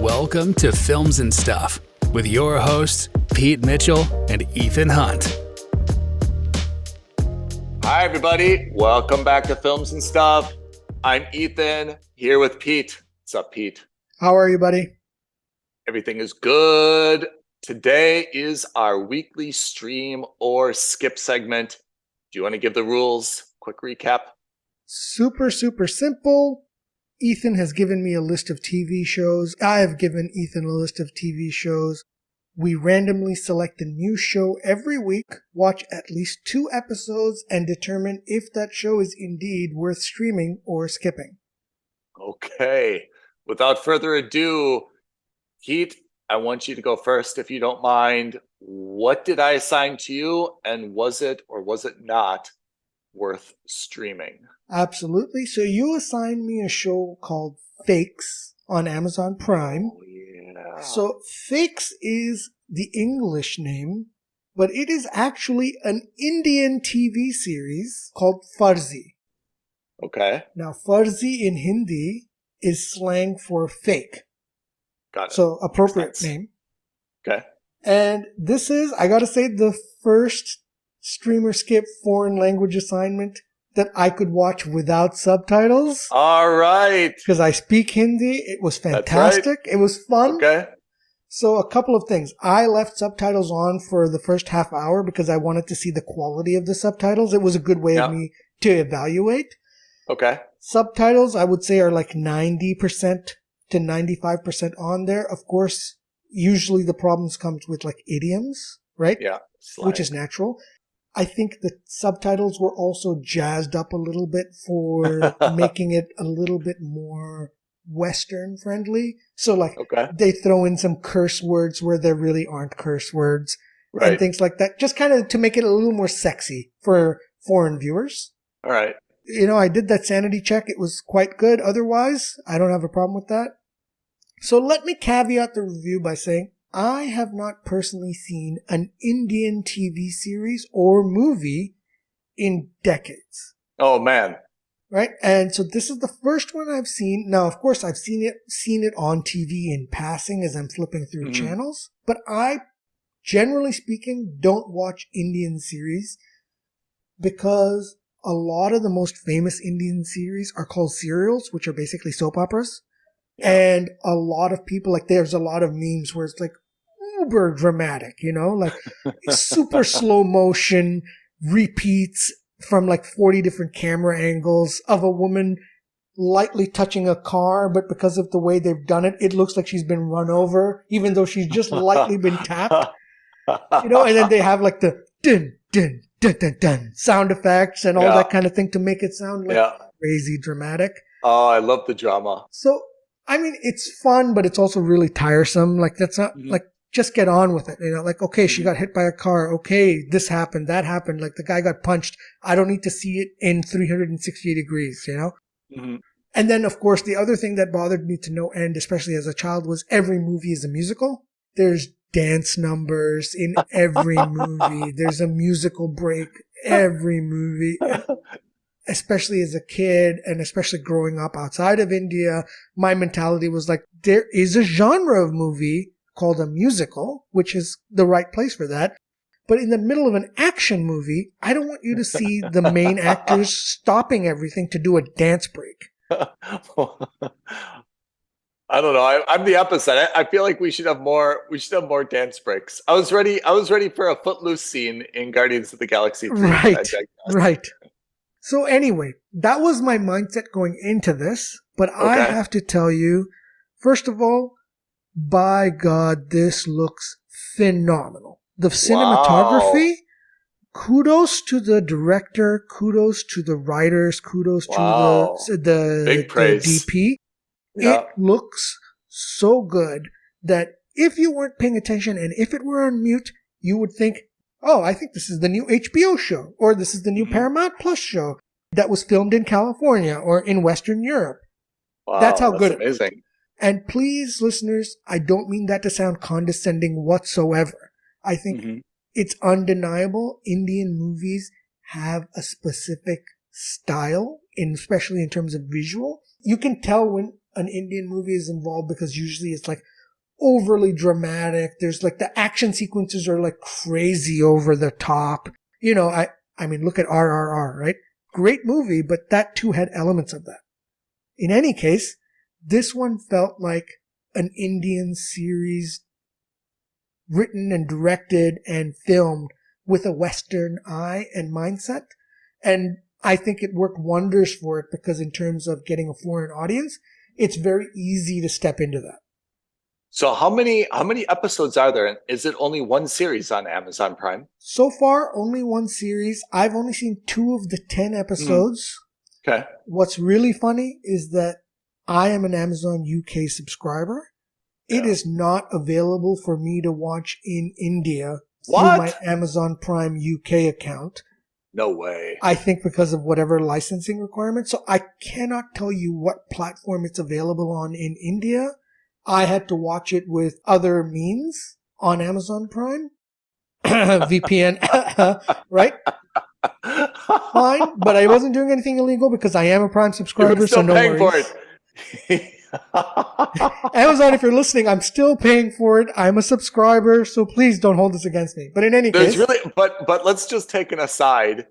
Welcome to Films and Stuff with your hosts, Pete Mitchell and Ethan Hunt. Hi, everybody. Welcome back to Films and Stuff. I'm Ethan, here with Pete. What's up, Pete? How are you, buddy? Everything is good. Today is our weekly stream or skip segment. Do you want to give the rules? Quick recap. Super simple. Ethan has given me a list of TV shows. I have given Ethan a list of TV shows. We randomly select a new show every week, watch at least 2 episodes, and determine if that show is indeed worth streaming or skipping. Okay. Without further ado, Pete, I want you to go first, if you don't mind. What did I assign to you, and was it or was it not worth streaming? Absolutely. So you assigned me a show called Fakes on Amazon Prime. Oh, yeah. So Fakes is the English name, but it is actually an Indian TV series called Farzi. Okay. Now, Farzi in Hindi is slang for fake. Got it. So appropriate name. Okay. And this is, I gotta say, the first streamer skip foreign language assignment that I could watch without subtitles. All right. Because I speak Hindi. It was fantastic. Right. It was fun. Okay. So a couple of things. I left subtitles on for the first half hour because I wanted to see the quality of the subtitles. It was a good way of me to evaluate. Okay. Subtitles, I would say, are like 90% to 95% on there. Of course, usually the problems comes with like idioms, right? Yeah. Which is natural. I think the subtitles were also jazzed up a little bit for making it a little bit more Western friendly. So like they throw in some curse words where there really aren't curse words and things like that. Just kind of to make it a little more sexy for foreign viewers. All right. You know, I did that sanity check. It was quite good. Otherwise, I don't have a problem with that. So let me caveat the review by saying I have not personally seen an Indian TV series or movie in decades. Oh, man. Right? And so this is the first one I've seen. Now, of course, I've seen it on TV in passing as I'm flipping through channels. But I, generally speaking, don't watch Indian series because a lot of the most famous Indian series are called serials, which are basically soap operas. Yeah. And a lot of people, like, there's a lot of memes where it's like uber dramatic, you know, like super slow motion repeats from like 40 different camera angles of a woman lightly touching a car, but because of the way they've done it, it looks like she's been run over, even though she's just lightly been tapped, you know, and then they have like the dun, dun, dun, dun, dun sound effects and all that kind of thing to make it sound like crazy dramatic. Oh, I love the drama. So, I mean, it's fun, but it's also really tiresome. Like, that's not, like, just get on with it. You know, like, okay, she got hit by a car. Okay, this happened, that happened. Like, the guy got punched. I don't need to see it in 360 degrees, you know? Mm-hmm. And then, of course, the other thing that bothered me to no end, especially as a child, was every movie is a musical. There's dance numbers in every movie. There's a musical break every movie. Especially as a kid and especially growing up outside of India, my mentality was like, there is a genre of movie called a musical, which is the right place for that. But in the middle of an action movie, I don't want you to see the main actors stopping everything to do a dance break. I don't know. I'm the opposite. I feel like we should have more dance breaks. I was ready for a Footloose scene in Guardians of the Galaxy 3. Right. So anyway, that was my mindset going into this, but I have to tell you, first of all, by God, this looks phenomenal. The cinematography, kudos to the director, kudos to the writers, kudos to the Big praise. DP. Yeah. It looks so good that if you weren't paying attention and if it were on mute, you would think, oh, I think this is the new HBO show, or this is the new Paramount Plus show that was filmed in California or in Western Europe. Wow, that's how good amazing. It is. And please, listeners, I don't mean that to sound condescending whatsoever. I think it's undeniable Indian movies have a specific style, especially in terms of visual. You can tell when an Indian movie is involved because usually it's like overly dramatic. There's like the action sequences are like crazy over the top. You know, I mean, look at RRR, right? Great movie, but that too had elements of that. In any case, this one felt like an Indian series written and directed and filmed with a Western eye and mindset. And I think it worked wonders for it because in terms of getting a foreign audience, it's very easy to step into that. So how many episodes are there? And is it only one series on Amazon Prime? So far, only one series. I've only seen 2 of the 10 episodes. Okay. What's really funny is that I am an Amazon UK subscriber. It is not available for me to watch in India through my Amazon Prime UK account. No way. I think because of whatever licensing requirements. So I cannot tell you what platform it's available on in India. I had to watch it with other means on Amazon Prime. VPN, right? Fine, but I wasn't doing anything illegal because I am a Prime subscriber, so no worries. For it. Amazon, if you're listening, I'm still paying for it. I'm a subscriber, so please don't hold this against me. But in any case, but let's just take an aside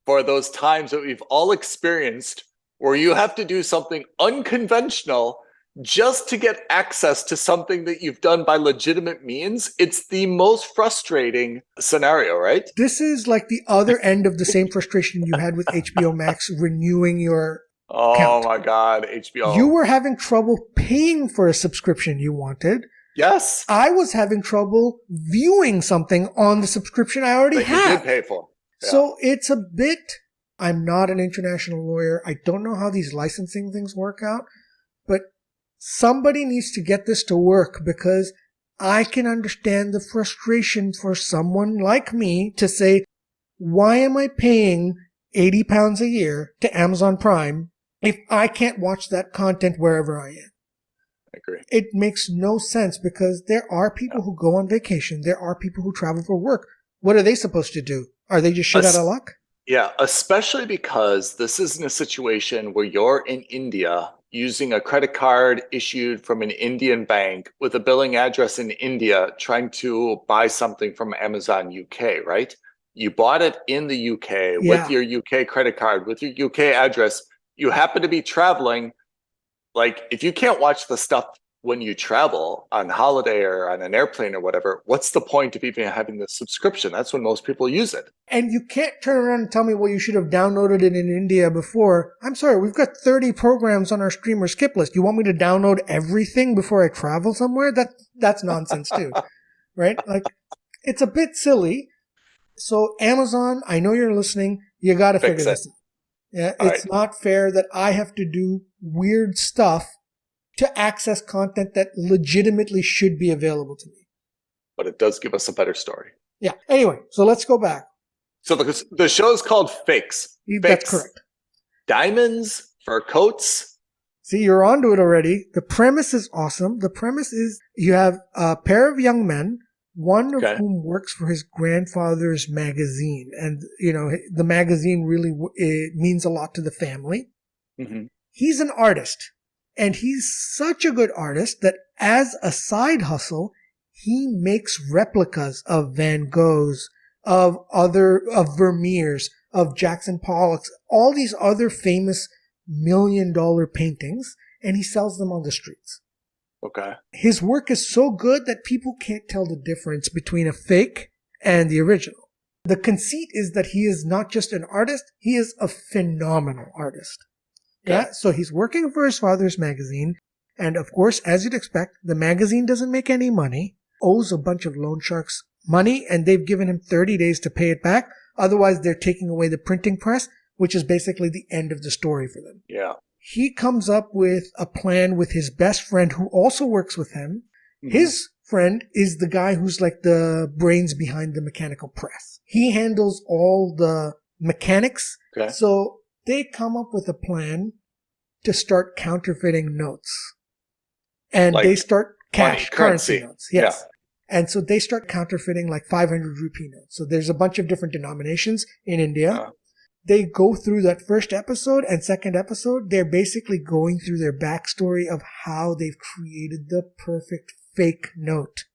for those times that we've all experienced where you have to do something unconventional just to get access to something that you've done by legitimate means. It's the most frustrating scenario, right? This is like the other end of the same frustration you had with HBO Max renewing your account. My God, HBO. You were having trouble paying for a subscription you wanted. Yes. I was having trouble viewing something on the subscription I already had. You did pay for. Yeah. So it's a bit, I'm not an international lawyer. I don't know how these licensing things work out, but somebody needs to get this to work because I can understand the frustration for someone like me to say, why am I paying £80 a year to Amazon Prime if I can't watch that content wherever I am? I agree. It makes no sense because there are people who go on vacation. There are people who travel for work. What are they supposed to do? Are they just shit out of luck? Yeah, especially because this isn't a situation where you're in India using a credit card issued from an Indian bank with a billing address in India trying to buy something from Amazon UK, right? You bought it in the UK with your UK credit card, with your UK address. You happen to be traveling. Like, if you can't watch the stuff when you travel on holiday or on an airplane or whatever, what's the point of even having the subscription? That's when most people use it. And you can't turn around and tell me, well, you should have downloaded it in India before. I'm sorry, we've got 30 programs on our streamer skip list. You want me to download everything before I travel somewhere? That's nonsense too, right? Like, it's a bit silly. So Amazon, I know you're listening. You got to figure this out. Yeah, it's not fair that I have to do weird stuff to access content that legitimately should be available to me. But it does give us a better story. Yeah. Anyway, so let's go back. So the show is called Fakes. That's correct. Diamonds, fur coats. See, you're onto it already. The premise is awesome. The premise is you have a pair of young men, one of whom works for his grandfather's magazine. And, you know, the magazine really means a lot to the family. Mm-hmm. He's an artist. And he's such a good artist that as a side hustle, he makes replicas of Van Goghs, of Vermeers, of Jackson Pollock's, all these other famous $1 million paintings, and he sells them on the streets. Okay. His work is so good that people can't tell the difference between a fake and the original. The conceit is that he is not just an artist, he is a phenomenal artist. Yeah, so he's working for his father's magazine, and of course, as you'd expect, the magazine doesn't make any money, owes a bunch of loan sharks money, and they've given him 30 days to pay it back. Otherwise, they're taking away the printing press, which is basically the end of the story for them. Yeah. He comes up with a plan with his best friend who also works with him. Mm-hmm. His friend is the guy who's like the brains behind the mechanical press. He handles all the mechanics. Okay. So they come up with a plan to start counterfeiting notes. And they start currency notes. Yes. Yeah. And so they start counterfeiting like 500 rupee notes. So there's a bunch of different denominations in India. They go through that first episode and second episode. They're basically going through their backstory of how they've created the perfect fake note,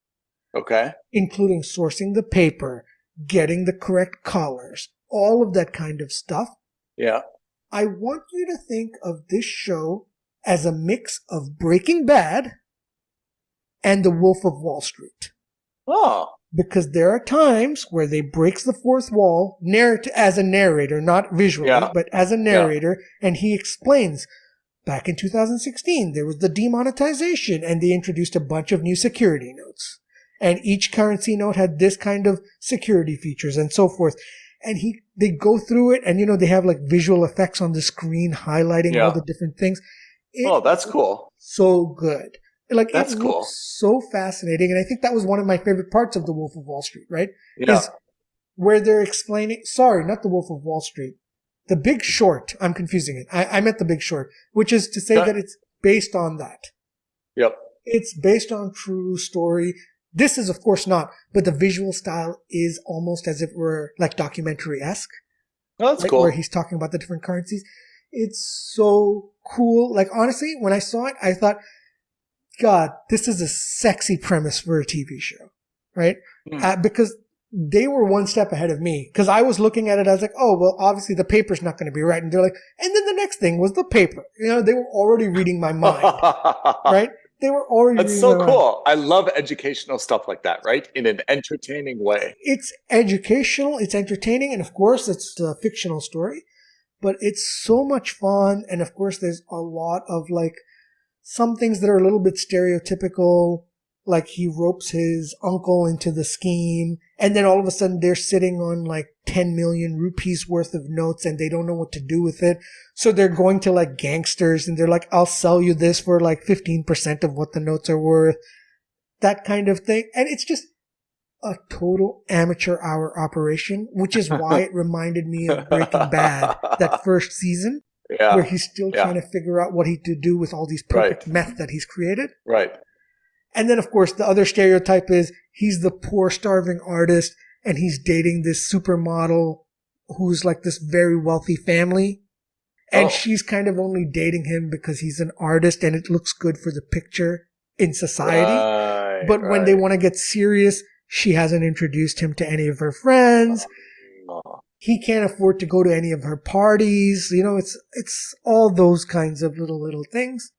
Okay. including sourcing the paper, getting the correct colors, all of that kind of stuff. Yeah. I want you to think of this show as a mix of Breaking Bad and The Wolf of Wall Street. Oh. Because there are times where they breaks the fourth wall as a narrator, not visually, Yeah. but as a narrator, and he explains, back in 2016, there was the demonetization, and they introduced a bunch of new security notes. And each currency note had this kind of security features and so forth. And they go through it, and they have like visual effects on the screen highlighting all the different things. That's cool. So good. Like, That's it cool. looks so fascinating, and I think that was one of my favorite parts of The Wolf of Wall Street, right? Yeah. Is where they're explaining, sorry, not The Wolf of Wall Street, The Big Short. I'm confusing it. I meant The Big Short, which is to say that it's based on that. Yep. It's based on true story. This is, of course, not, but the visual style is almost as if it were like documentary-esque. Oh, that's cool. Where he's talking about the different currencies. It's so cool. Like, honestly, when I saw it, I thought, God, this is a sexy premise for a TV show, right? Because they were one step ahead of me. Because I was looking at it, I was like, oh, well, obviously the paper's not going to be right. And they're like, and then the next thing was the paper. They were already reading my mind, right? They were already That's reading so my cool. I love educational stuff like that, right? In an entertaining way. It's educational, it's entertaining, and of course, it's a fictional story. But it's so much fun. And of course, there's a lot of like some things that are a little bit stereotypical, like he ropes his uncle into the scheme, and then all of a sudden they're sitting on like 10 million rupees worth of notes and they don't know what to do with it. So they're going to like gangsters and they're like, I'll sell you this for like 15% of what the notes are worth. That kind of thing. And it's just a total amateur hour operation, which is why it reminded me of Breaking Bad, that first season. Yeah. Where he's still trying to figure out what he to do with all these perfect meth that he's created. Right. And then, of course, the other stereotype is he's the poor, starving artist, and he's dating this supermodel who's like this very wealthy family. And she's kind of only dating him because he's an artist and it looks good for the picture in society. But when they want to get serious, she hasn't introduced him to any of her friends. He can't afford to go to any of her parties. It's all those kinds of little things.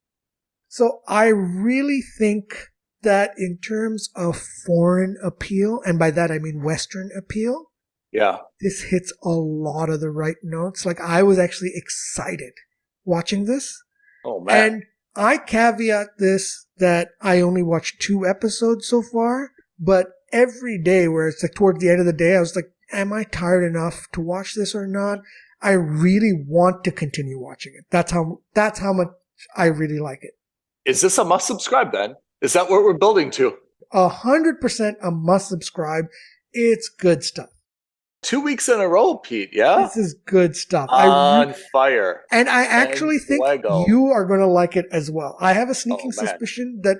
So I really think that in terms of foreign appeal, and by that I mean Western appeal, this hits a lot of the right notes. Like, I was actually excited watching this. Oh, man. And I caveat this that I only watched 2 episodes so far, but every day where it's like toward the end of the day, I was like, am I tired enough to watch this or not? I really want to continue watching it. That's how much I really like it. Is this a must subscribe then? Is that what we're building to? 100% a must subscribe. It's good stuff. 2 weeks in a row, Pete. Yeah. This is good stuff. On fire. And I actually think you are going to like it as well. I have a sneaking suspicion that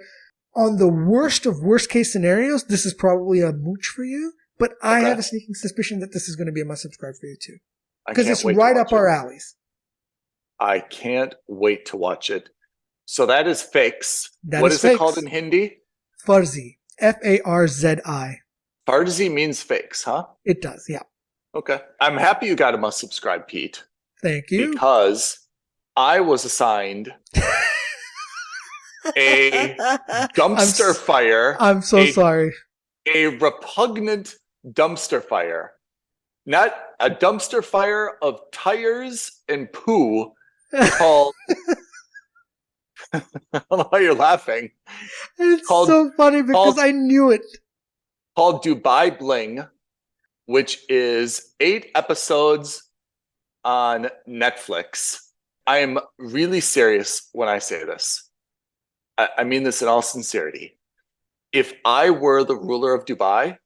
on the worst of worst case scenarios, this is probably a mooch for you. But I have a sneaking suspicion that this is going to be a must subscribe for you too. Because it's right up our alleys. I can't wait to watch it. So that is Fakes. What is Fakes. it called in Hindi? Farzi. Farzi. Farzi means fakes, huh? It does, yeah. Okay. I'm happy you got a must subscribe, Pete. Thank you. Because I was assigned a dumpster fire. I'm so sorry. A repugnant dumpster fire. Not a dumpster fire of tires and poo called... I don't know why you're laughing. It's so funny because I knew it. Called Dubai Bling, which is 8 episodes on Netflix. I am really serious when I say this. I mean this in all sincerity. If I were the ruler of Dubai,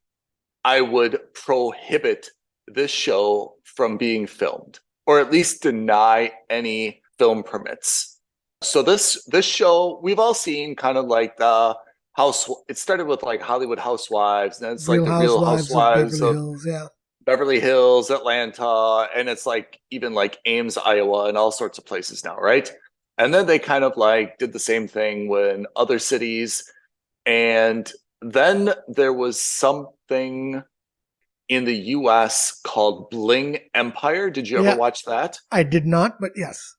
I would prohibit this show from being filmed, or at least deny any film permits. So this show, we've all seen kind of like the house. It started with like Hollywood Housewives, and then it's like the Real Housewives of Beverly Hills, Atlanta, and it's like even like Ames, Iowa, and all sorts of places now, right? And then they kind of like did the same thing when other cities And then there was something in the US called Bling Empire. Did you ever watch that? I did not, but yes.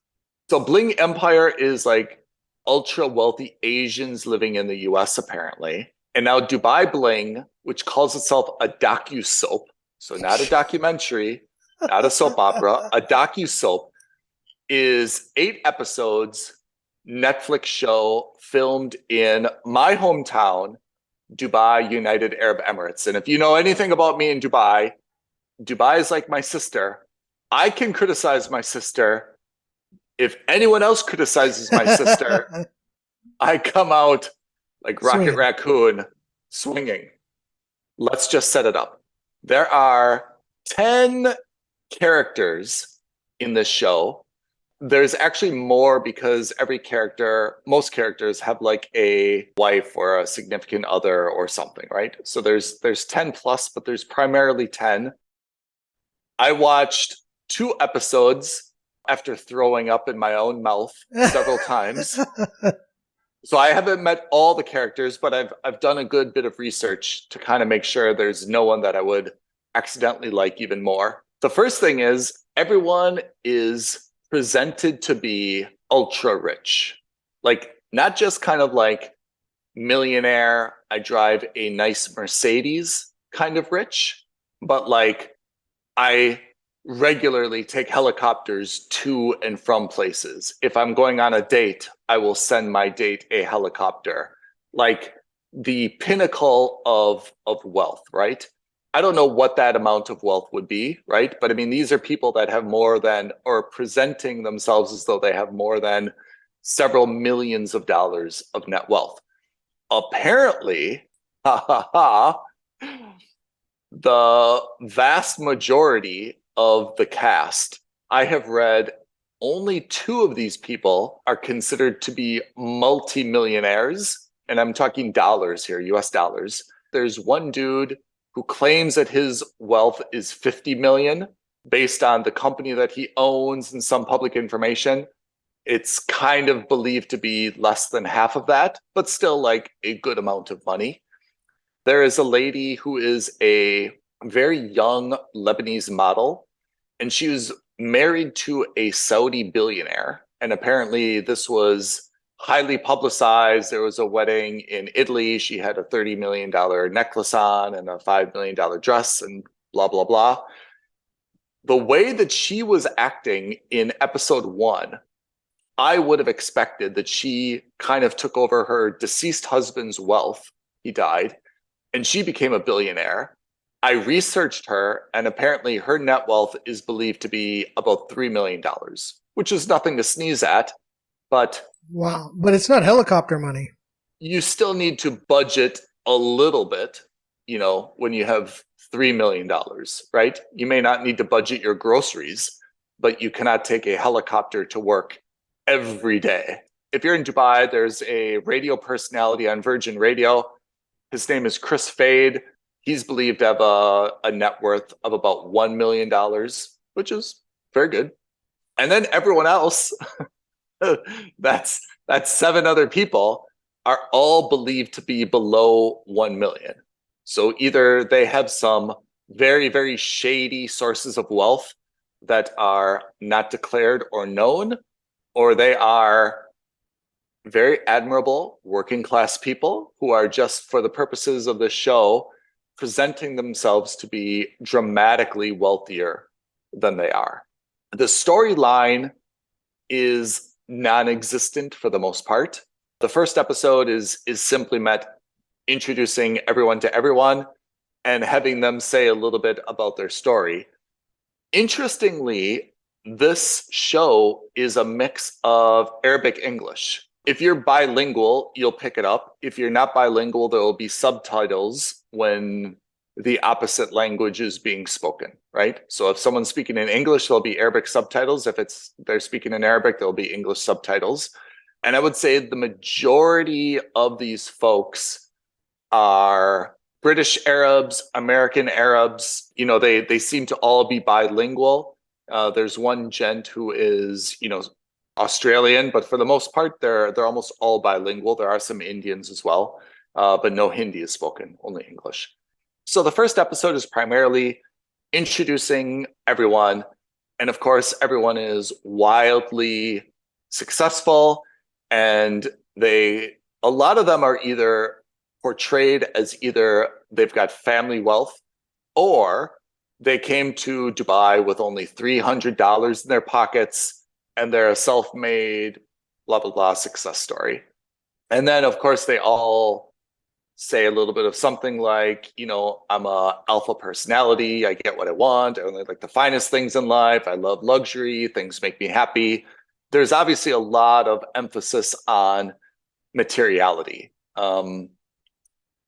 So Bling Empire is like ultra wealthy Asians living in the US apparently. And now Dubai Bling, which calls itself a docu-soap, so not a documentary, not a soap opera, a docu-soap, is 8 episodes, Netflix show filmed in my hometown, Dubai, United Arab Emirates. And if you know anything about me in Dubai, Dubai is like my sister. I can criticize my sister. If anyone else criticizes my sister, I come out like Rocket Raccoon swinging. Let's just set it up. There are 10 characters in this show. There's actually more because most characters have like a wife or a significant other or something, right? So there's 10 plus, but there's primarily 10. I watched 2 episodes after throwing up in my own mouth several times. So I haven't met all the characters, but I've done a good bit of research to kind of make sure there's no one that I would accidentally like even more. The first thing is everyone is presented to be ultra rich. Like not just kind of like millionaire, I drive a nice Mercedes kind of rich, but like I regularly take helicopters to and from places. If I'm going on a date, I will send my date a helicopter. Like the pinnacle of wealth, right? I don't know what that amount of wealth would be, right? But I mean, these are people that have more than, or presenting themselves as though they have more than several millions of dollars of net wealth. Apparently, the vast majority of the cast, I have read only 2 of these people are considered to be multimillionaires. And I'm talking dollars here, US dollars. There's one dude who claims that his wealth is 50 million based on the company that he owns and some public information. It's kind of believed to be less than half of that, but still like a good amount of money. There is a lady who is a very young Lebanese model, and she was married to a Saudi billionaire. And apparently this was highly publicized. There was a wedding in Italy. She had a $30 million necklace on and a $5 million dress and blah, blah, blah. The way that she was acting in episode 1, I would have expected that she kind of took over her deceased husband's wealth. He died, and she became a billionaire. I researched her, and apparently her net wealth is believed to be about $3 million, which is nothing to sneeze at. But wow, but it's not helicopter money. You still need to budget a little bit, you know, when you have $3 million, right? You may not need to budget your groceries, but you cannot take a helicopter to work every day. If you're in Dubai, there's a radio personality on Virgin Radio. His name is Chris Fade. He's believed to have a net worth of about $1 million, which is very good. And then everyone else, that's 7 other people, are all believed to be below 1 million. So either they have some very, very shady sources of wealth that are not declared or known, or they are very admirable working class people who are just for the purposes of the show presenting themselves to be dramatically wealthier than they are. The storyline is non-existent for the most part. The first episode is simply met introducing everyone to everyone and having them say a little bit about their story. Interestingly, this show is a mix of Arabic English. If you're bilingual, you'll pick it up. If you're not bilingual, there will be subtitles when the opposite language is being spoken, right? So if someone's speaking in English, there'll be Arabic subtitles. If they're speaking in Arabic, there'll be English subtitles. And I would say the majority of these folks are British Arabs, American Arabs. You know, they seem to all be bilingual. There's one gent who is, you know, Australian, but for the most part, they're almost all bilingual. There are some Indians as well. but no Hindi is spoken, only English. So the first episode is primarily introducing everyone. And of course, everyone is wildly successful, and a lot of them are either portrayed as either they've got family wealth or they came to Dubai with only $300 in their pockets and they're a self-made blah, blah, blah success story. And then, of course, they all say a little bit of something like, I'm a alpha personality. I get what I want. I only like the finest things in life. I love luxury. Things make me happy. There's obviously a lot of emphasis on materiality. And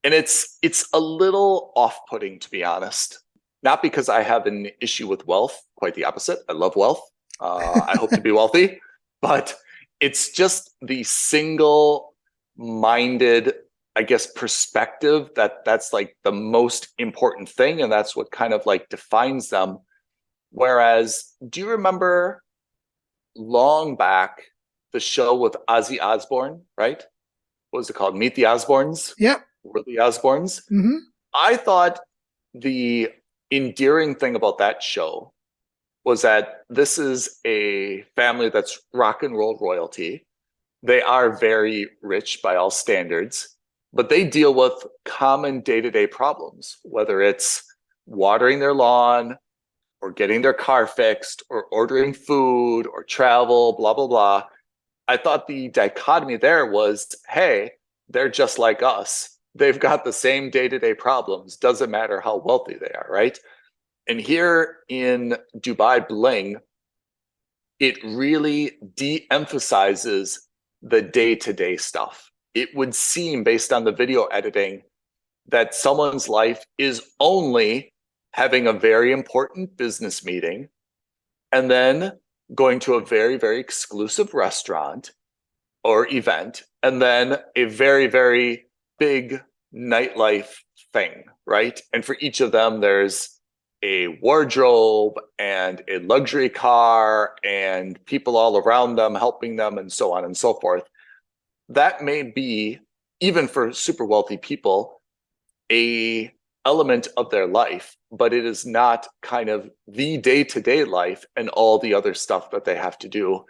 it's a little off-putting, to be honest. Not because I have an issue with wealth, quite the opposite. I love wealth. I hope to be wealthy, but it's just the single-minded, I guess, perspective that's like the most important thing, and that's what kind of like defines them. Whereas, do you remember long back the show with Ozzy Osbourne, right? What was it called? Meet the Osbournes? Yeah. Were the Osbournes? Mm-hmm. I thought the endearing thing about that show was that this is a family that's rock and roll royalty. They are very rich by all standards, but they deal with common day-to-day problems, whether it's watering their lawn or getting their car fixed or ordering food or travel, blah, blah, blah. I thought the dichotomy there was, hey, they're just like us. They've got the same day-to-day problems. Doesn't matter how wealthy they are, right? And here in Dubai Bling, it really de-emphasizes the day-to-day stuff. It would seem, based on the video editing, that someone's life is only having a very important business meeting and then going to a very, very exclusive restaurant or event, and then a very, very big nightlife thing, right? And for each of them, there's a wardrobe and a luxury car and people all around them helping them and so on and so forth. That may be, even for super wealthy people, a element of their life, but it is not kind of the day-to-day life and all the other stuff that they have to do.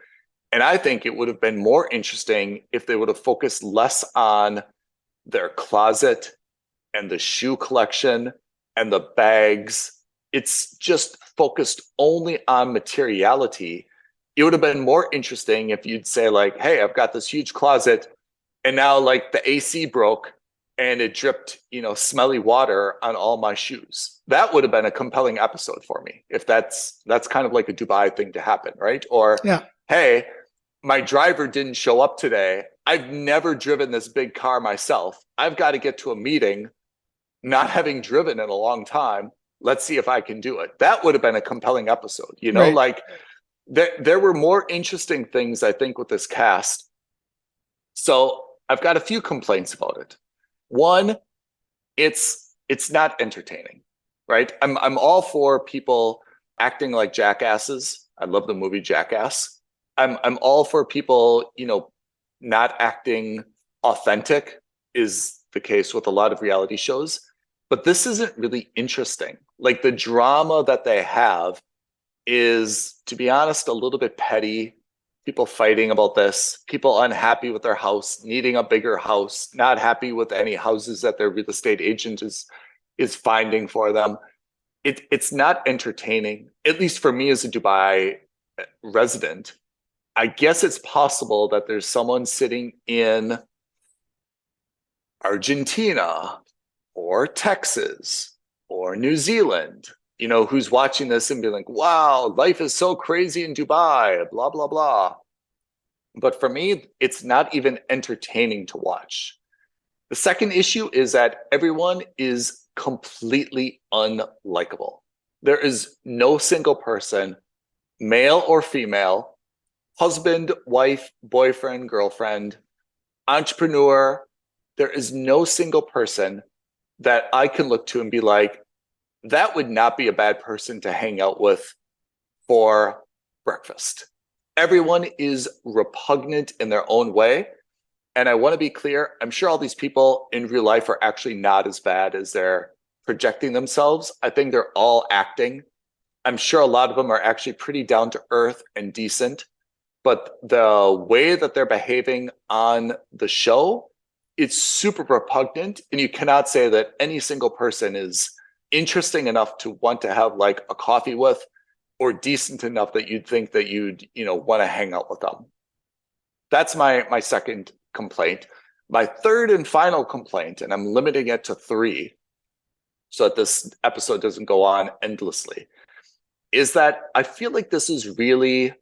And I think it would have been more interesting if they would have focused less on their closet and the shoe collection and the bags. It's just focused only on materiality. It would have been more interesting if you'd say like, hey, I've got this huge closet and now like the AC broke and it dripped, smelly water on all my shoes. That would have been a compelling episode for me, if that's kind of like a Dubai thing to happen, right? Or, hey, my driver didn't show up today. I've never driven this big car myself. I've got to get to a meeting, not having driven in a long time. Let's see if I can do it. That would have been a compelling episode, Right. Like there were more interesting things, I think, with this cast. So I've got a few complaints about it. One, it's not entertaining, right? I'm all for people acting like jackasses. I love the movie Jackass. I'm all for people, not acting authentic, is the case with a lot of reality shows. But this isn't really interesting. Like the drama that they have is, to be honest, a little bit petty. People fighting about this, people unhappy with their house, needing a bigger house, not happy with any houses that their real estate agent is finding for them. It's not entertaining, at least for me as a Dubai resident. I guess it's possible that there's someone sitting in Argentina or Texas or New Zealand, who's watching this and be like, wow, life is so crazy in Dubai, blah, blah, blah. But for me, it's not even entertaining to watch. The second issue is that everyone is completely unlikable. There is no single person, male or female, husband, wife, boyfriend, girlfriend, entrepreneur. There is no single person that I can look to and be like, that would not be a bad person to hang out with for breakfast. Everyone is repugnant in their own way. And I want to be clear, I'm sure all these people in real life are actually not as bad as they're projecting themselves. I think they're all acting. I'm sure a lot of them are actually pretty down to earth and decent, but the way that they're behaving on the show, it's super repugnant. And you cannot say that any single person is interesting enough to want to have like a coffee with, or decent enough that you'd think that you'd, want to hang out with them. That's my second complaint. My third and final complaint, and I'm limiting it to 3 so that this episode doesn't go on endlessly, is that I feel like this is really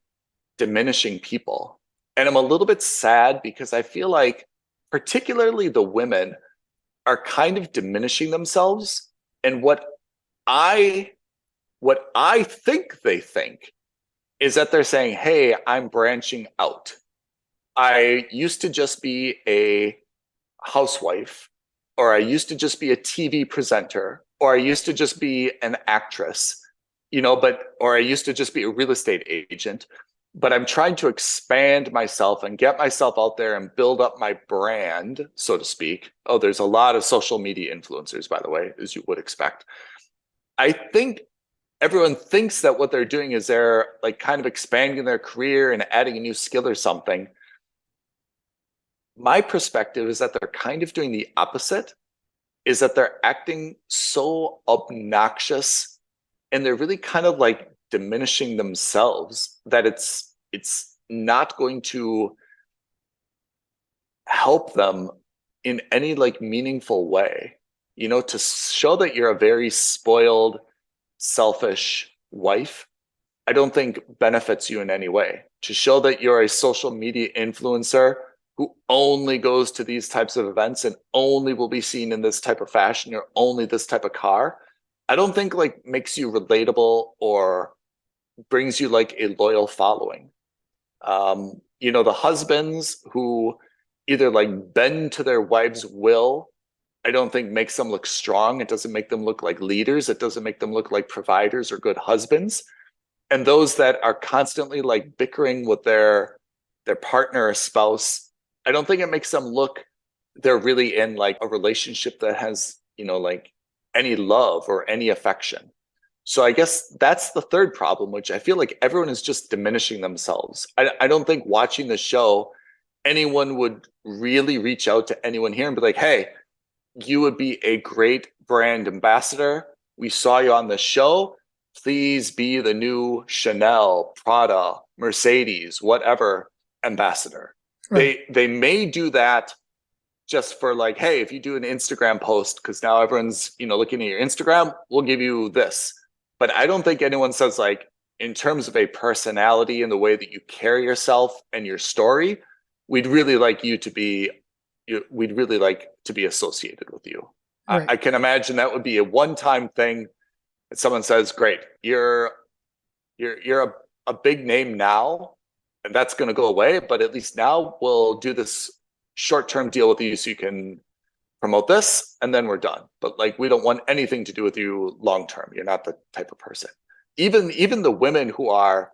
diminishing people. And I'm a little bit sad because I feel like particularly the women are kind of diminishing themselves. And what I think they think is that they're saying, hey, I'm branching out. I used to just be a housewife, or I used to just be a TV presenter, or I used to just be an actress, or I used to just be a real estate agent. But I'm trying to expand myself and get myself out there and build up my brand, so to speak. Oh, there's a lot of social media influencers, by the way, as you would expect. I think everyone thinks that what they're doing is they're like kind of expanding their career and adding a new skill or something. My perspective is that they're kind of doing the opposite, is that they're acting so obnoxious and they're really kind of like diminishing themselves that it's not going to help them in any like meaningful way. To show that you're a very spoiled, selfish wife, I don't think benefits you in any way. To show that you're a social media influencer who only goes to these types of events and only will be seen in this type of fashion or only this type of car, I don't think like makes you relatable or brings you like a loyal following. The husbands who either like bend to their wives' will, I don't think makes them look strong. It doesn't make them look like leaders. It doesn't make them look like providers or good husbands. And those that are constantly like bickering with their partner or spouse, I don't think it makes them look they're really in like a relationship that has, like any love or any affection. So I guess that's the third problem, which I feel like everyone is just diminishing themselves. I don't think watching the show, anyone would really reach out to anyone here and be like, hey, you would be a great brand ambassador. We saw you on the show. Please be the new Chanel, Prada, Mercedes, whatever ambassador. Right. They may do that just for like, hey, if you do an Instagram post, because now everyone's, looking at your Instagram, we'll give you this. But I don't think anyone says like, in terms of a personality and the way that you carry yourself and your story, we'd really like you to be, we'd really like to be associated with you. Right. I can imagine that would be a one-time thing that someone says, great, you're a big name now, and that's going to go away. But at least now we'll do this short-term deal with you so you can promote this, and then we're done. But like, we don't want anything to do with you long-term. You're not the type of person. Even the women who are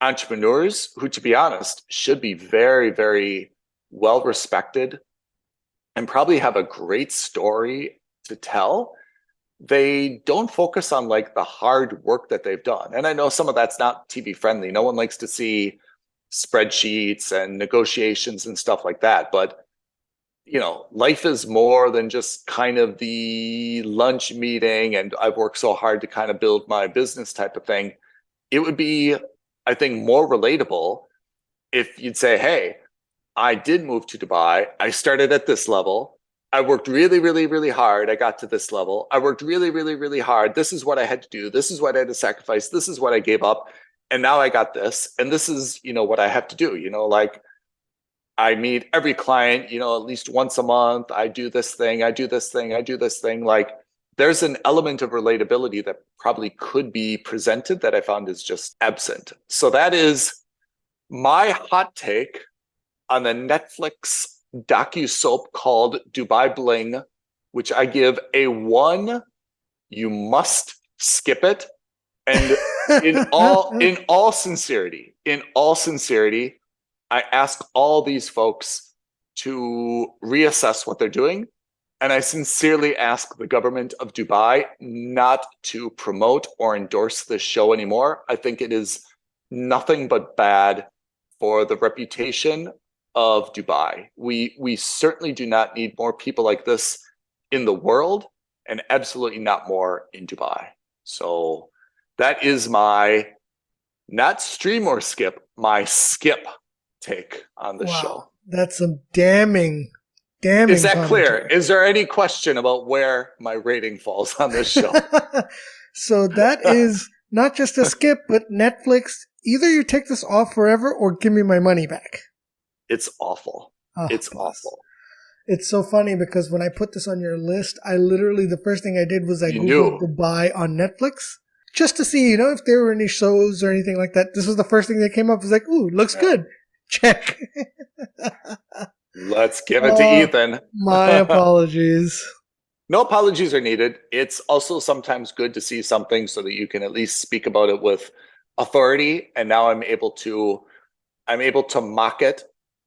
entrepreneurs, who, to be honest, should be very, very well respected and probably have a great story to tell, they don't focus on like the hard work that they've done. And I know some of that's not TV friendly. No one likes to see spreadsheets and negotiations and stuff like that. But life is more than just kind of the lunch meeting and I've worked so hard to kind of build my business type of thing. It would be, I think, more relatable if you'd say, hey, I did move to Dubai. I started at this level. I worked really, really, really hard. I got to this level. I worked really, really, really hard. This is what I had to do. This is what I had to sacrifice. This is what I gave up. And now I got this. And this is, what I have to do. Like I meet every client, at least once a month. I do this thing. I do this thing. I do this thing. Like there's an element of relatability that probably could be presented that I found is just absent. So that is my hot take on the Netflix docu-soap called Dubai Bling, which I give a 1. You must skip it. And in all sincerity, I ask all these folks, to reassess what they're doing. And I sincerely ask the government of Dubai not to promote or endorse this show anymore. I think it is nothing but bad for the reputation of Dubai. We certainly do not need more people like this in the world, and absolutely not more in Dubai. So that is my, not stream or skip, my skip take on the show. That's some damning Is that commentary. clear? Is there any question about where my rating falls on this show? So that is not just a skip, but Netflix, either you take this off forever or give me my money back. It's awful. It's awful. It's so funny because when I put this on your list, I literally, the first thing I did was I Googled Dubai on Netflix just to see, if there were any shows or anything like that. This was the first thing that came up. I was like, ooh, looks good. Check. Let's give it to Ethan. My apologies. No apologies are needed. It's also sometimes good to see something so that you can at least speak about it with authority. And now I'm able to mock it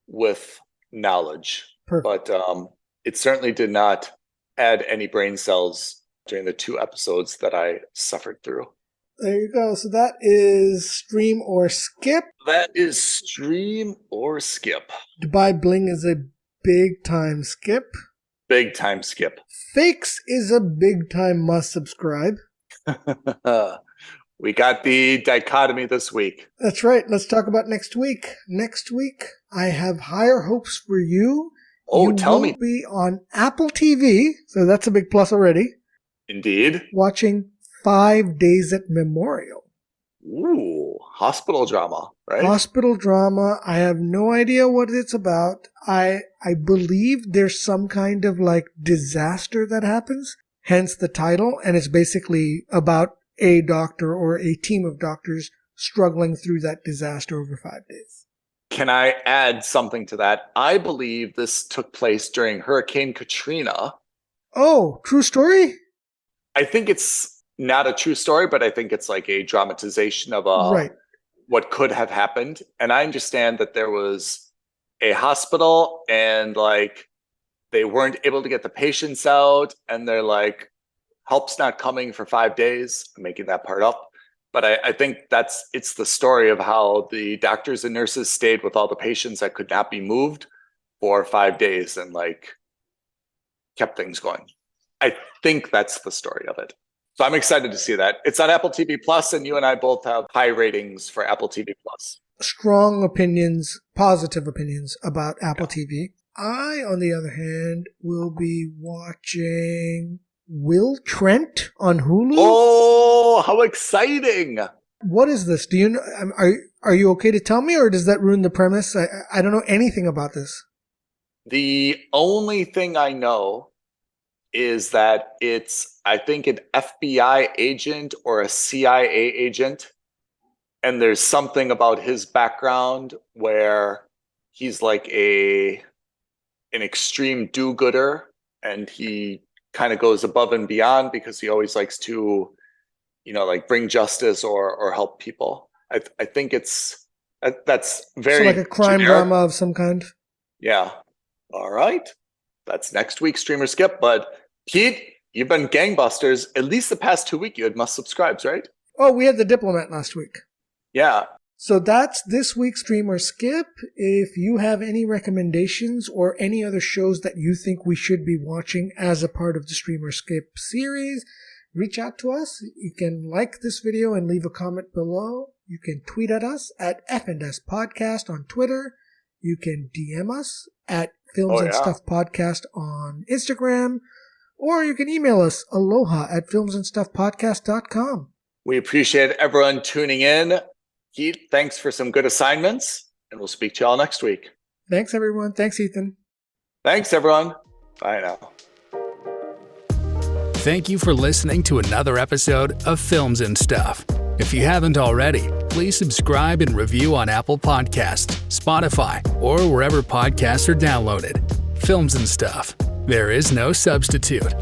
with knowledge. Perfect. But it certainly did not add any brain cells during the 2 episodes that I suffered through. There you go. So that is stream or skip. That is stream or skip. Dubai Bling is a big time skip. Big time skip. Fakes is a big time must subscribe. We got the dichotomy this week. That's right. Let's talk about next week. Next week, I have higher hopes for you. Oh, tell me. You will be on Apple TV, so that's a big plus already. Indeed. Watching 5 Days at Memorial. Ooh, hospital drama, right? Hospital drama. I have no idea what it's about. I believe there's some kind of disaster that happens, hence the title, and it's basically about a doctor or a team of doctors struggling through that disaster over 5 days. Can I add something to that? I believe this took place during Hurricane Katrina. Oh, true story? I think it's not a true story, but I think it's like a dramatization of what could have happened. And I understand that there was a hospital and they weren't able to get the patients out, and they're like, help's not coming for 5 days. I'm making that part up. But I think it's the story of how the doctors and nurses stayed with all the patients that could not be moved for 5 days and kept things going. I think that's the story of it. So I'm excited to see that. It's on Apple TV Plus, and you and I both have high ratings for Apple TV Plus. Strong opinions, positive opinions about Apple TV. I, on the other hand, will be watching Will Trent on Hulu. Oh, how exciting! What is this? Do you know? Are you okay to tell me, or does that ruin the premise? I don't know anything about this. The only thing I know is that it's, I think, an FBI agent or a CIA agent. And there's something about his background where he's like an extreme do-gooder, and he kind of goes above and beyond because he always likes to, bring justice or help people. I think that's very, so like a crime drama of some kind. Yeah. All right. That's next week's Streamer Skip. But Pete, you've been gangbusters. At least the past 2 weeks, you had must subscribes, right? Oh, we had The Diplomat last week. Yeah. So that's this week's Streamer Skip. If you have any recommendations or any other shows that you think we should be watching as a part of the Streamer Skip series, reach out to us. You can like this video and leave a comment below. You can tweet at us at F&S Podcast on Twitter. You can DM us at Films and Stuff Podcast on Instagram. Or you can email us aloha@filmsandstuffpodcast.com. We appreciate everyone tuning in. Keith, thanks for some good assignments, and we'll speak to y'all next week. Thanks, everyone. Thanks, Ethan. Thanks, everyone. Bye now. Thank you for listening to another episode of Films and Stuff. If you haven't already, please subscribe and review on Apple Podcasts, Spotify, or wherever podcasts are downloaded. Films and Stuff. There is no substitute.